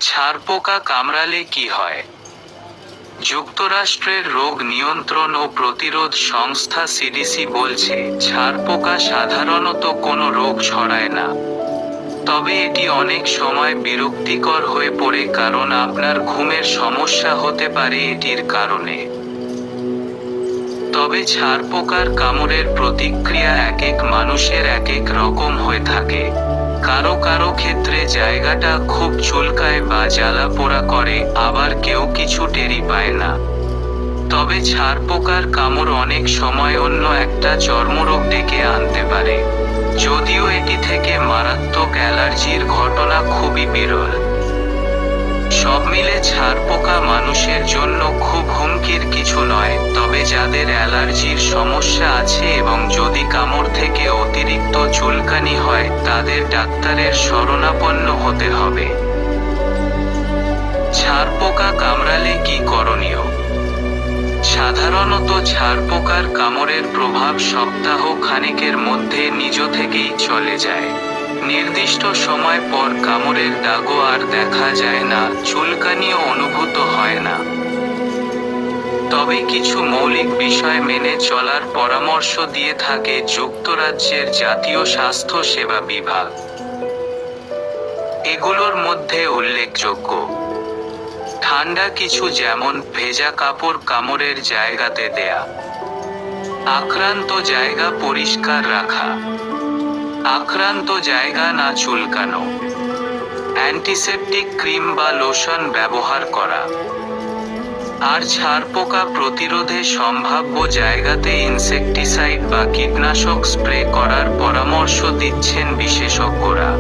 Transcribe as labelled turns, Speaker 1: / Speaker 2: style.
Speaker 1: ছারপোকা কামড়ালে কি হয়? যুক্তরাষ্ট্রের রোগ নিয়ন্ত্রণ ও প্রতিরোধ সংস্থা সিডিসি বলছে, ছারপোকা সাধারণত কোনো রোগ ছড়ায় না। তবে এটি অনেক সময় বিরক্তিকর হয়ে পড়ে কারণ আপনার ঘুমের সমস্যা হতে পারে এটির কারণে। তবে ছারপোকার কামড়ের প্রতিক্রিয়া একেক মানুষের একেক রকম হয়ে থাকে। কারো কারো ক্ষেত্রে জায়গাটা খুব চুলকায় বা জ্বালা পোড়া করে, আবার কেউ কিছু টেরই পায় না। তবে ছারপোকার কামড় অনেক সময় অন্য একটা চর্মরোগ ডেকে আনতে পারে, যদিও এটি থেকে মারাত্মক অ্যালার্জির ঘটনা খুবই বিরল। সব মিলে ছারপোকা মানুষের জন্য খুব হুমকির কিছু নয়, তবে যাদের অ্যালার্জির সমস্যা আছে এবং যদি কামড় থেকে অতিরিক্ত চুলকানি হয়, তাদের ডাক্তারের শরণাপন্ন হতে হবে। ছারপোকা কামড়ালে কি করণীয়? সাধারণত ছারপোকার কামড়ের প্রভাব সপ্তাহ খানেকের মধ্যে নিজ থেকেই চলে যায়। নির্দিষ্ট সময় পর কামড়ের দাগও আর দেখা যায় না, চুলকানিও অনুভূত হয় না। তবে কিছু মৌলিক বিষয় মেনে চলার পরামর্শ দিয়ে থাকে যুক্তরাজ্যের জাতীয় স্বাস্থ্য সেবা বিভাগ। এগুলোর মধ্যে উল্লেখযোগ্য: ঠান্ডা কিছু যেমন ভেজা কাপড় কামড়ের জায়গাতে দেয়া, আক্রান্ত জায়গা পরিষ্কার রাখা, আক্রান্ত জায়গা না চুলকানো, অ্যান্টিসেপটিক ক্রিম বা লোশন ব্যবহার করা। আর ছারপোকা প্রতিরোধে সম্ভাব্য জায়গাতে ইনসেকটিসাইড বা কীটনাশক স্প্রে করার পরামর্শ দিচ্ছেন বিশেষজ্ঞরা।